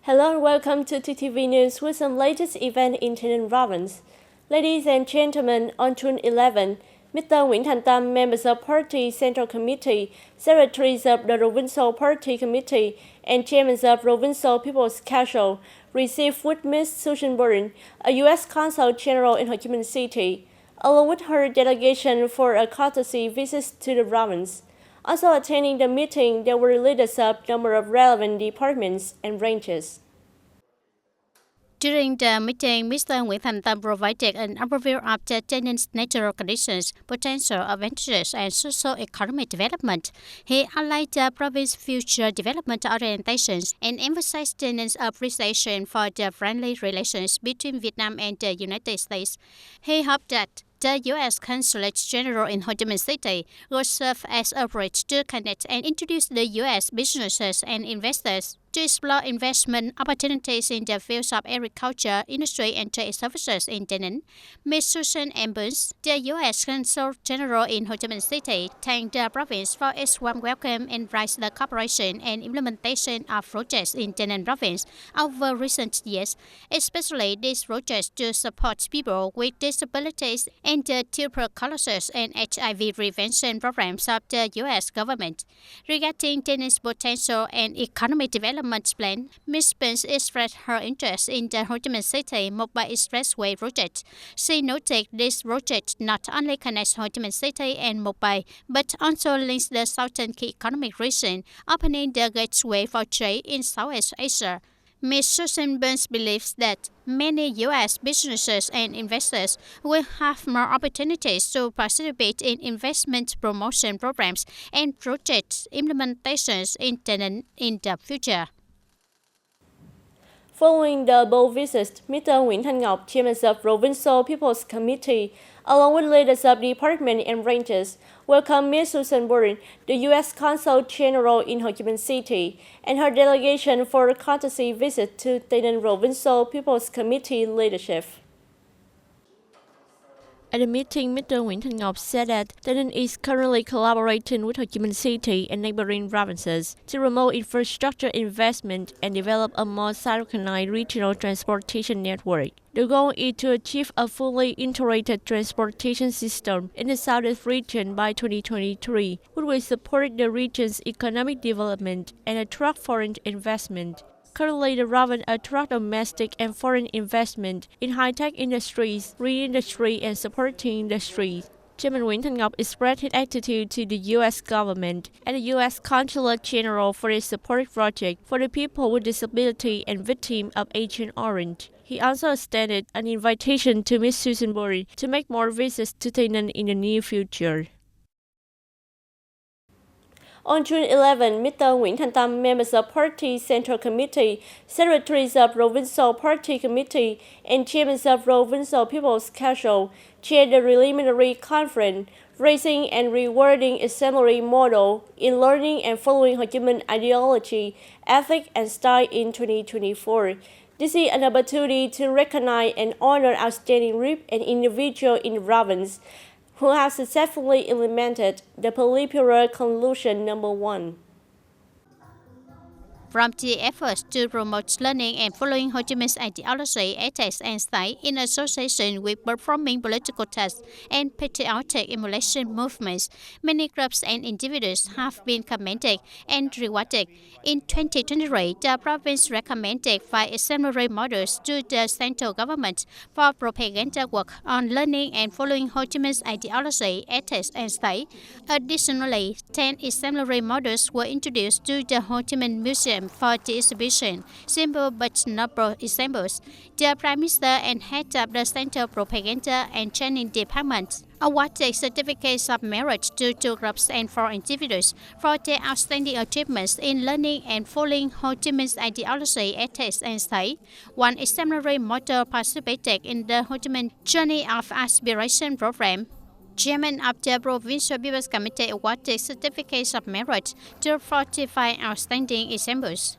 Hello and welcome to TTV News with some latest event in TayNinhTV province. Ladies and gentlemen, on June 11, Mr. Nguyễn Thành Tâm, members of Party Central Committee, secretaries of the Provincial Party Committee, and chairmen of Provincial People's Council received with Ms. Susan Burton, a U.S. Consul General in Ho Chi Minh City, along with her delegation for a courtesy visit to the province. Also attending the meeting, there were leaders of a number of relevant departments and branches. During the meeting, Mr. Nguyễn Thành Tâm provided an overview of the TayNinh's natural conditions, potential advantages, and socio-economic development. He outlined the province's future development orientations and emphasized TayNinh's appreciation for the friendly relations between Vietnam and the United States. He hoped that the U.S. Consulate General in Ho Chi Minh City will serve as a bridge to connect and introduce the U.S. businesses and investors to explore investment opportunities in the fields of agriculture, industry, and trade services in TayNinh. Ms. Susan M. Burns, the U.S. Consul General in Ho Chi Minh City, thanked the province for its warm welcome and praised the cooperation and implementation of projects in TayNinh province over recent years, especially these projects to support people with disabilities and the tuberculosis and HIV prevention programs of the U.S. government. Regarding TayNinh's potential and economic development plan, Ms. Burns expressed her interest in the Ho Chi Minh City Mobile Expressway project. She noted this project not only connects Ho Chi Minh City and Mobile, but also links the southern key economic region, opening the gateway for trade in Southeast Asia. Ms. Susan Burns believes that many U.S. businesses and investors will have more opportunities to participate in investment promotion programs and project implementations in TayNinh in the future. Following the above visit, Mr. Nguyễn Thanh Ngọc, chairman of Provincial People's Committee, along with leaders of department and branches, welcomed Ms. Susan Burton, the U.S. Consul General in Ho Chi Minh City, and her delegation for a courtesy visit to TayNinh Provincial People's Committee leadership. At the meeting, Mr. Nguyễn Thanh Ngọc said that TayNinh is currently collaborating with Ho Chi Minh City and neighboring provinces to promote infrastructure investment and develop a more synchronized regional transportation network. The goal is to achieve a fully integrated transportation system in the Southeast region by 2023, which will support the region's economic development and attract foreign investment. Currently, the province attracts domestic and foreign investment in high-tech industries, green industry, and supporting industries. Chairman Nguyễn Thanh Ngọc expressed his attitude to the U.S. government and the U.S. Consulate General for its support project for the people with disability and victims of Agent Orange. He also extended an invitation to Ms. Susan Burton to make more visits to TayNinh in the near future. On June 11, Mr. Nguyễn Thành Tâm, members of Party Central Committee, secretaries of Provincial Party Committee, and chairmen of Provincial People's Council chaired the preliminary conference, Raising and Rewarding Exemplary Model in Learning and Following Ho Chi Minh Ideology, Ethics and Style in 2024. This is an opportunity to recognize and honor outstanding groups and individuals in the province who have successfully implemented the Polypura Conclusion Number 1. From the efforts to promote learning and following Ho Chi Minh's ideology, ethics, and style in association with performing political tasks and patriotic emulation movements, many groups and individuals have been commended and rewarded. In 2023, the province recommended 5 exemplary models to the central government for propaganda work on learning and following Ho Chi Minh's ideology, ethics, and style. Additionally, 10 exemplary models were introduced to the Ho Chi Minh Museum for the exhibition, simple but noble examples. The Prime Minister and head of the Central Propaganda and Training Department awarded certificates of merit to 2 groups and 4 individuals for their outstanding achievements in learning and following Ho Chi Minh's ideology, ethics, and style. 1 exemplary model participated in the Ho Chi Minh Journey of Aspiration program. Chairman of the Provincial People's Committee awarded certificates of merit to 45 outstanding examples.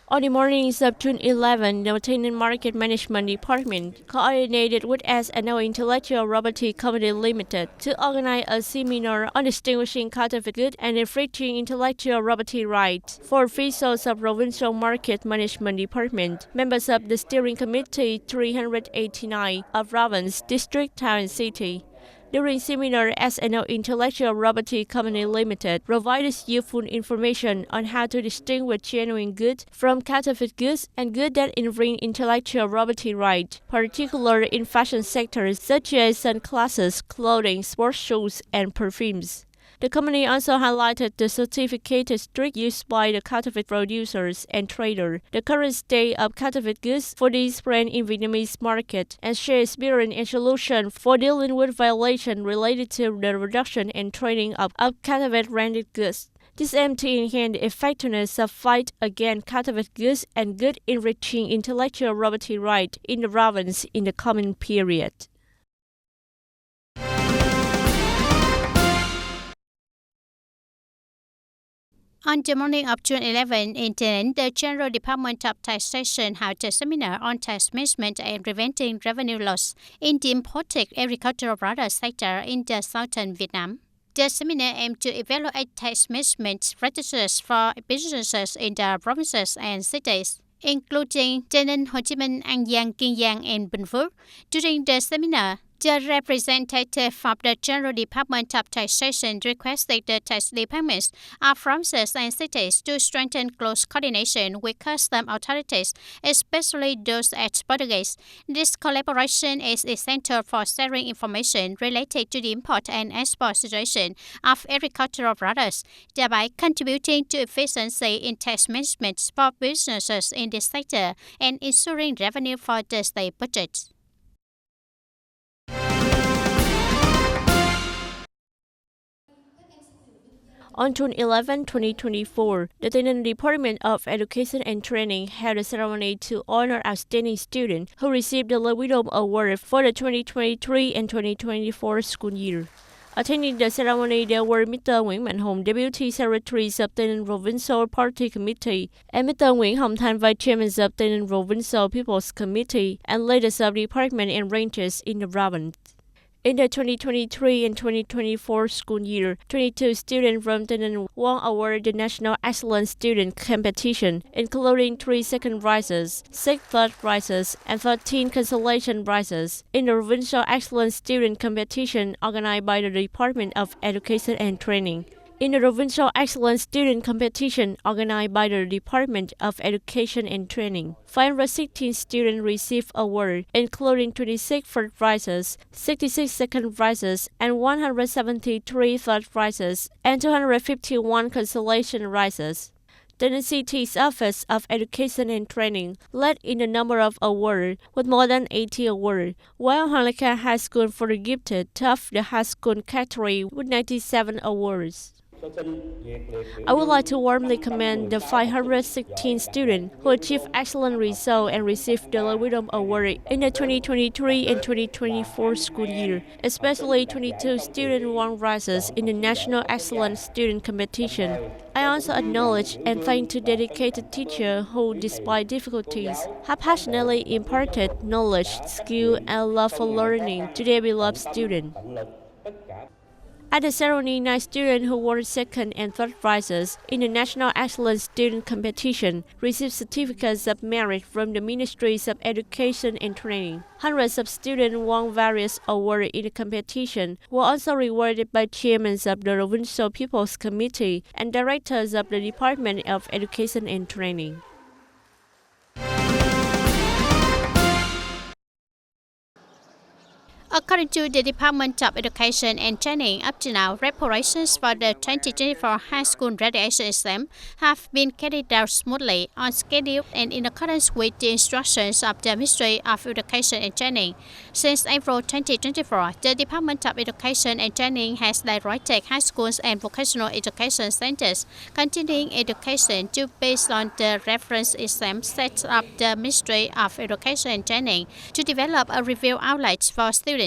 On the mornings of June 11, the TayNinhTV Market Management Department coordinated with S&O Intellectual Property Company Limited to organize a seminar on distinguishing counterfeit goods and infringing intellectual property rights for officials of Provincial Market Management Department, members of the Steering Committee 389 of province, district, town, and city. During seminar, S&O Intellectual Property Company Limited provided useful information on how to distinguish genuine goods from counterfeit goods and goods that infringe intellectual property rights, particularly in fashion sectors such as sunglasses, clothing, sports shoes, and perfumes. The company also highlighted the certificated strict used by the counterfeit producers and traders, the current state of counterfeit goods for these brands in Vietnamese market, and share experience and solutions for dealing with violations related to the reduction and trading of counterfeit branded goods. This aims to enhance the effectiveness of fight against counterfeit goods and good enriching intellectual property rights in the province in the coming period. On the morning of June 11, in TayNinhTV, the General Department of Taxation held a seminar on tax management and preventing revenue loss in the imported agricultural product sector in the southern Vietnam. The seminar aimed to evaluate tax management practices for businesses in the provinces and cities, including Tây Ninh, Hồ Chí Minh, An Giang, Kiên Giang, and Bình Phước. During the seminar, the representative of the General Department of Taxation requested the tax departments of provinces and cities to strengthen close coordination with custom authorities, especially those at border gates. This collaboration is essential for sharing information related to the import and export situation of agricultural products, thereby contributing to efficiency in tax management for businesses in this sector and ensuring revenue for the state budget. On June 11, 2024, the TayNinhTV Department of Education and Training held a ceremony to honor outstanding students who received the Wisdom Award for the 2023 and 2024 school year. Attending the ceremony, there were Mr. Nguyễn Mạnh Hùng, Deputy Secretary of TayNinhTV Provincial Party Committee, and Mr. Nguyễn Hồng Thanh, Vice Chairman of TayNinhTV Provincial People's Committee, and leaders of department and branches in the province. In the 2023 and 2024 school year, 22 students from TayNinhTV won award the National Excellent Student Competition, including 3 second prizes, 6 third prizes, and 13 consolation prizes in the Provincial Excellent Student Competition organized by the Department of Education and Training. In the Provincial Excellent Student Competition organized by the Department of Education and Training, 516 students received awards, including 26 first prizes, 66 second prizes, and 173 third prizes, and 251 consolation prizes. The city's Office of Education and Training led in the number of awards with more than 80 awards, while Hoàng Lê Kha High School for the Gifted topped the high school category with 97 awards. I would like to warmly commend the 516 students who achieved excellent results and received the Wisdom Award in the 2023 and 2024 school year, especially 22 students won prizes in the National Excellent Student Competition. I also acknowledge and thank the dedicated teachers who, despite difficulties, have passionately imparted knowledge, skill, and love for learning to their beloved students. At the ceremony, 9 students who won second and third prizes in the National Excellent Student Competition received certificates of merit from the Ministries of Education and Training. Hundreds of students won various awards in the competition, were also rewarded by chairmen of the Provincial People's Committee and directors of the Department of Education and Training. According to the Department of Education and Training, up to now, preparations for the 2024 high school graduation exam have been carried out smoothly, on schedule, and in accordance with the instructions of the Ministry of Education and Training. Since April 2024, the Department of Education and Training has directed high schools and vocational education centers continuing education to based on the reference exam set up the Ministry of Education and Training to develop a review outlet for students.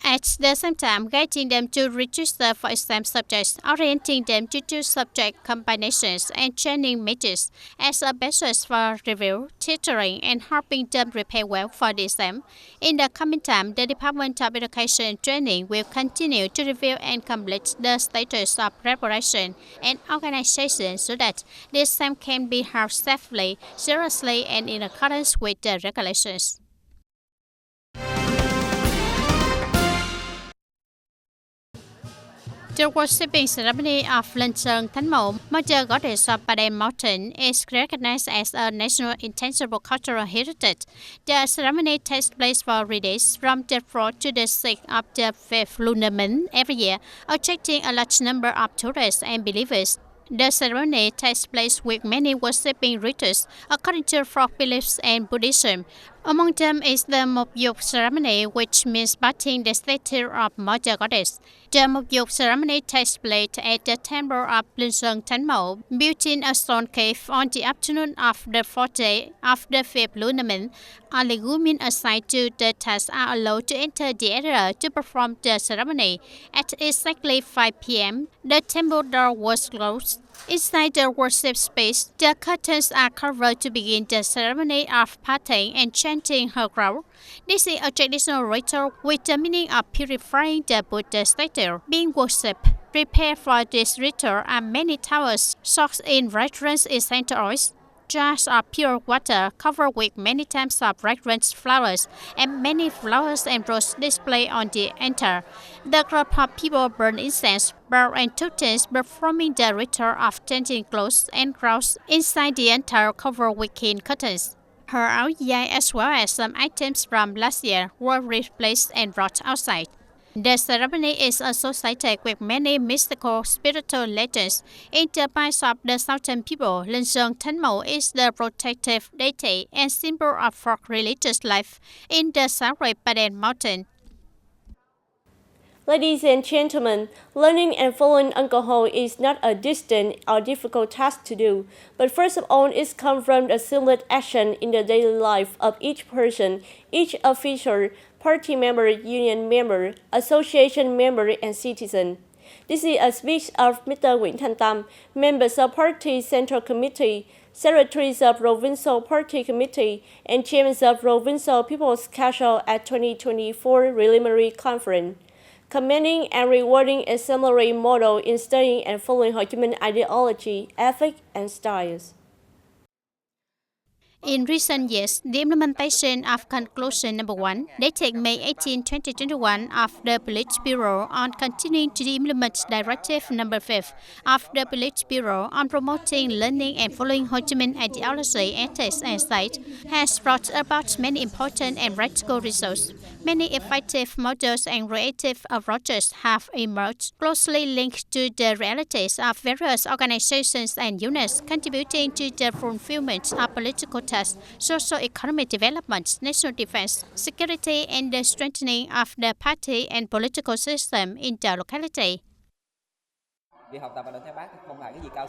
At the same time, guiding them to register for exam subjects, orienting them to choose subject combinations, and training methods as a basis for review, tutoring, and helping them prepare well for the exam. In the coming time, the Department of Education and Training will continue to review and complete the status of preparation and organization so that the exam can be held safely, seriously, and in accordance with the regulations. The worshipping ceremony of TayNinhTVToday, Mother Goddess of Baden Mountain, is recognized as a national intangible cultural heritage. The ceremony takes place for 3 days, from the 4th to the 6th of the 5th lunar month every year, attracting a large number of tourists and believers. The ceremony takes place with many worshipping rituals according to folk beliefs and Buddhism. Among them is the Mokyuk ceremony, which means bathing the statue of Mother Goddess. The Mokyuk ceremony takes place at the temple of TayNinhTVToday, built in a stone cave on the afternoon of the 4th day of the 5th lunar month. Only women assigned to the task are allowed to enter the area to perform the ceremony. At exactly 5 p.m., the temple door was closed. Inside the worship space, the curtains are covered to begin the ceremony of bathing and chanting her crown. This is a traditional ritual with the meaning of purifying the Buddha statue being worshipped. Prepared for this ritual are many towels soaked in fragrant essential oils, jars of pure water covered with many types of fragrant flowers, and many flowers and roses displayed on the altar. The group of people burn incense, bow and totems, performing the ritual of changing clothes and crowns inside the altar covered with thin curtains. Her áo dài as well as some items from last year were replaced and brought outside. The ceremony is associated with many mystical spiritual legends. In the minds of the southern people, TayNinhTVToday is the protective deity and symbol of folk religious life in the southern Baden Mountain. Ladies and gentlemen, learning and following alcohol is not a distant or difficult task to do, but first of all, it comes from a seamless action in the daily life of each person, each official, party member, union member, association member, and citizen. This is a speech of Mr. Nguyễn Thanh Tâm, members of Party Central Committee, secretaries of Provincial Party Committee, and chairmen of Provincial People's Council at 2024 preliminary conference, commending and rewarding a exemplary model in studying and following Ho Chi Minh ideology, ethics, and styles. In recent years, the implementation of Conclusion Number 1, dated May 18, 2021, of the Politburo on continuing to implement Directive Number 5 of the Politburo on promoting learning and following Ho Chi Minh ideology, ethics, and science has brought about many important and practical results. Many effective models and creative approaches have emerged, closely linked to the realities of various organizations and units, contributing to the fulfillment of political tasks, socio-economic development, national defense, security, and the strengthening of the party and political system in the locality.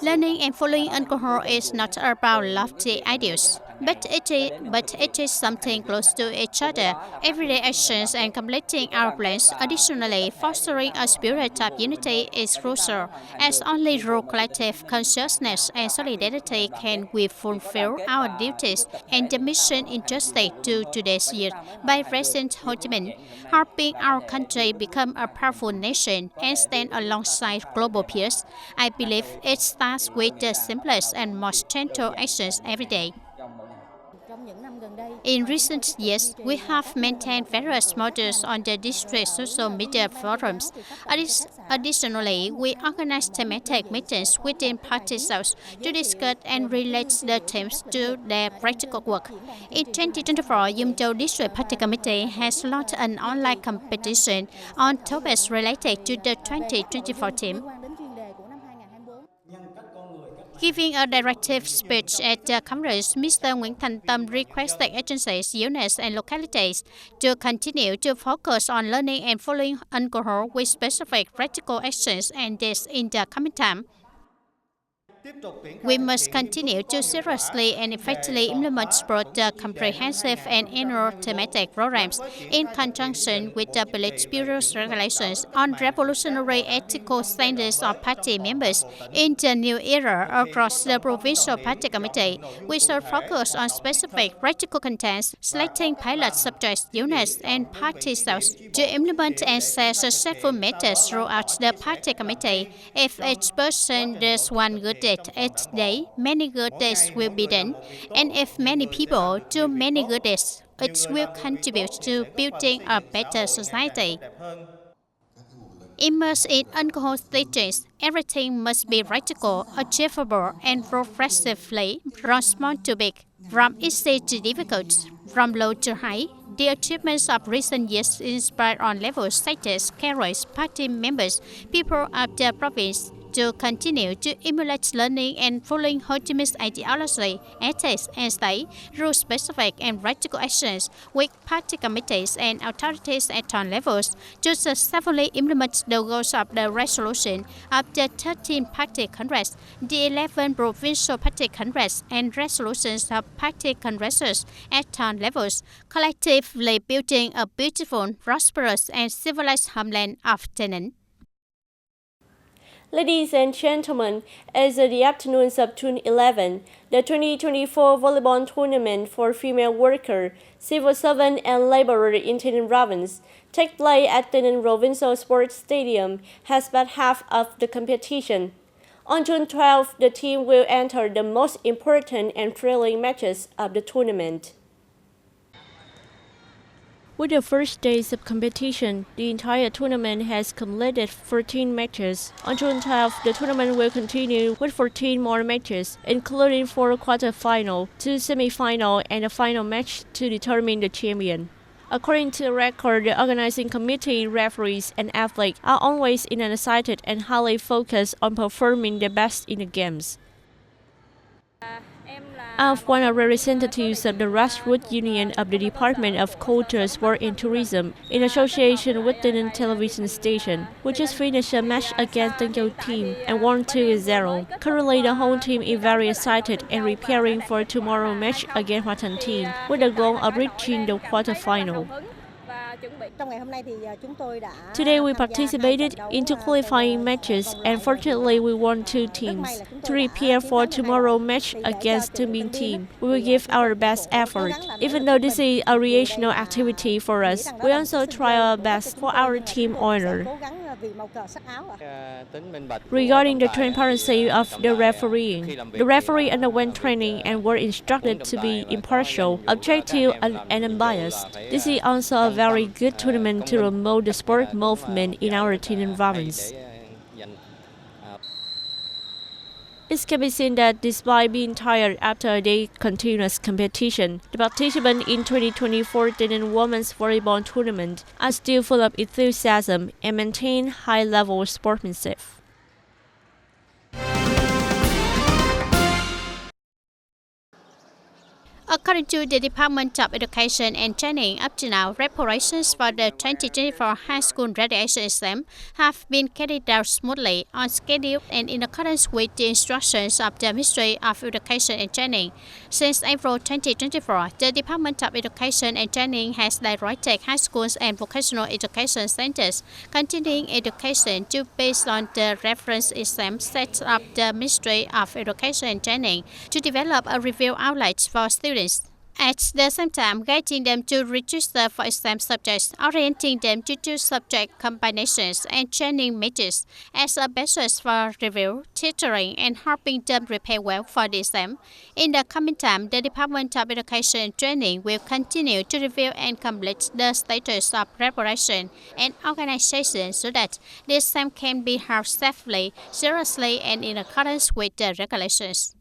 Learning and following alcohol is not about lofty ideals, but it is something close to each other, everyday actions and completing our plans. Additionally, fostering a spirit of unity is crucial, as only through collective consciousness and solidarity can we fulfill our duties and the mission entrusted to today's youth by President Ho Chi Minh, helping our country become a powerful nation and stand alongside global peers. I believe it starts with the simplest and most gentle actions every day. In recent years, we have maintained various models on the district social media forums. Additionally, we organize thematic meetings within party cells to discuss and relate the themes to their practical work. In 2024, Yum Châu District Party Committee has launched an online competition on topics related to the 2024 theme. Giving a directive speech at the Congress, Mr. Nguyễn Thanh Tâm requested agencies, units, and localities to continue to focus on learning and following alcohol with specific practical actions and this in the coming time. We must continue to seriously and effectively implement both the comprehensive and annual thematic programs in conjunction with the Politburo's regulations on revolutionary ethical standards of party members in the new era across the Provincial Party Committee. We shall focus on specific practical contents, selecting pilot subjects, units, and party cells to implement and share successful methods throughout the party committee. If each person does one good deed each day, many good deeds will be done. And if many people do many good deeds, it will contribute to building a better society. Immersed in alcohol stages, everything must be practical, achievable, and progressively from small to big, from easy to difficult, from low to high. The achievements of recent years inspire on levels such as carriers, party members, people of the province to continue to emulate learning and following Ho Chi Minh's ideology, ethics, and stay rule-specific and practical actions with party committees and authorities at all levels to successfully implement the goals of the resolution of the 13th Party Congress, the 11 Provincial Party Congress, and resolutions of party congresses at all levels, collectively building a beautiful, prosperous, and civilized homeland of TayNinhTV. Ladies and gentlemen, as of the afternoons of June 11, the 2024 volleyball tournament for female worker, civil servant, and laborer in TayNinh Province take place at TayNinh Provincial Sports Stadium has passed half of the competition. On June 12, the team will enter the most important and thrilling matches of the tournament. With the first days of competition, the entire tournament has completed 14 matches. On June 12, the tournament will continue with 14 more matches, including 4 quarter-final, 2 semi-final, and a final match to determine the champion. According to the record, the organizing committee, referees, and athletes are always excited and highly focused on performing the best in the games. As one of the representatives of the Grassroots Union of the Department of Culture, Sport and Tourism, in association with the television station, we just finished a match against the Yale team and won 2-0. Currently, the whole team is very excited and preparing for tomorrow's match against Hoa Thành team, with the goal of reaching the quarterfinal. Today we participated in 2 qualifying matches and fortunately we won 2 teams. To prepare for tomorrow's match against the Minh team, we will give our best effort. Even though this is a recreational activity for us, we also try our best for our team honor. Regarding the transparency of the refereeing, the referee underwent training and were instructed to be impartial, objective, and unbiased. This is also a very good tournament to promote the sport movement in our TayNinh Province. It can be seen that despite being tired after a day's continuous competition, the participants in 2024 TayNinh Women's Volleyball Tournament are still full of enthusiasm and maintain high-level sportsmanship. According to the Department of Education and Training, up to now, preparations for the 2024 high school graduation exam have been carried out smoothly, on schedule, and in accordance with the instructions of the Ministry of Education and Training. Since April 2024, the Department of Education and Training has directed high schools and vocational education centers continuing education to base on the reference exam set up the Ministry of Education and Training to develop a review outlet for students. At the same time, guiding them to register for exam subjects, orienting them to choose subject combinations and training methods as a basis for review, tutoring, and helping them prepare well for the exam. In the coming time, the Department of Education and Training will continue to review and complete the status of preparation and organization so that the exam can be held safely, seriously, and in accordance with the regulations.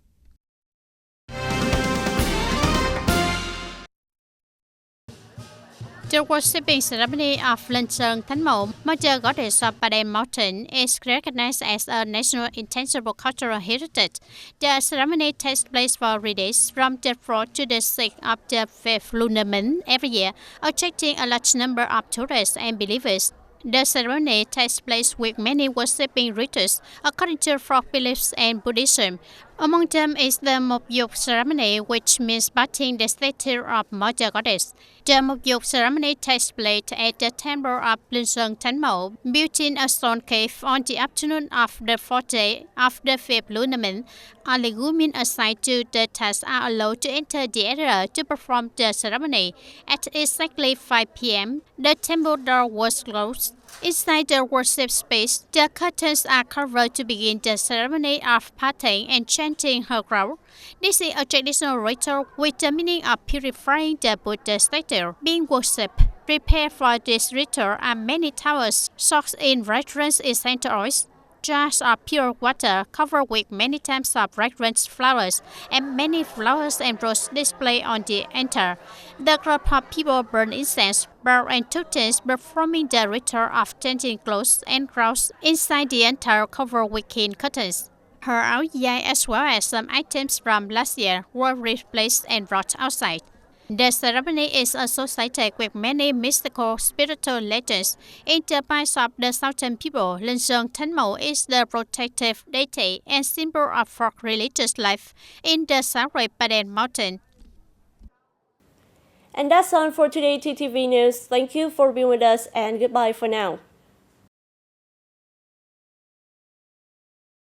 The worshipping ceremony of Linh Sơn Thánh Mẫu, Mother Goddess of Padang Mountain, is recognized as a national intangible cultural heritage. The ceremony takes place for 3 days, from the 4th to the 6th of the 5th lunar month every year, attracting a large number of tourists and believers. The ceremony takes place with many worshipping rituals according to folk beliefs and Buddhism. Among them is the Mokyuk ceremony, which means bathing the statue of Mother Goddess. The Mokyuk ceremony takes place at the temple of Linsung Tenmo, built in a stone cave on the afternoon of the fourth day of the fifth lunar month. Only women assigned to the task are allowed to enter the area to perform the ceremony. At exactly 5 p.m., the temple door was closed. Inside the worship space, the curtains are covered to begin the ceremony of parting and chanting her crown. This is a traditional ritual with the meaning of purifying the Buddha statue being worshipped. Prepared for this ritual are many towels soaked in fragrance essential oils, jars of pure water covered with many types of fragrant flowers, and many flowers and roses displayed on the altar. The group of people burn incense, bow and totems, performing the ritual of changing clothes and crowns inside the altar covered with thin curtains. Her áo dài as well as some items from last year were replaced and brought outside. The ceremony is associated with many mystical spiritual legends. In the minds of the southern people, Linsung Tenmo is the protective deity and symbol of folk religious life in the sacred Baden Mountain. And that's all for today, TTV News. Thank you for being with us, and goodbye for now.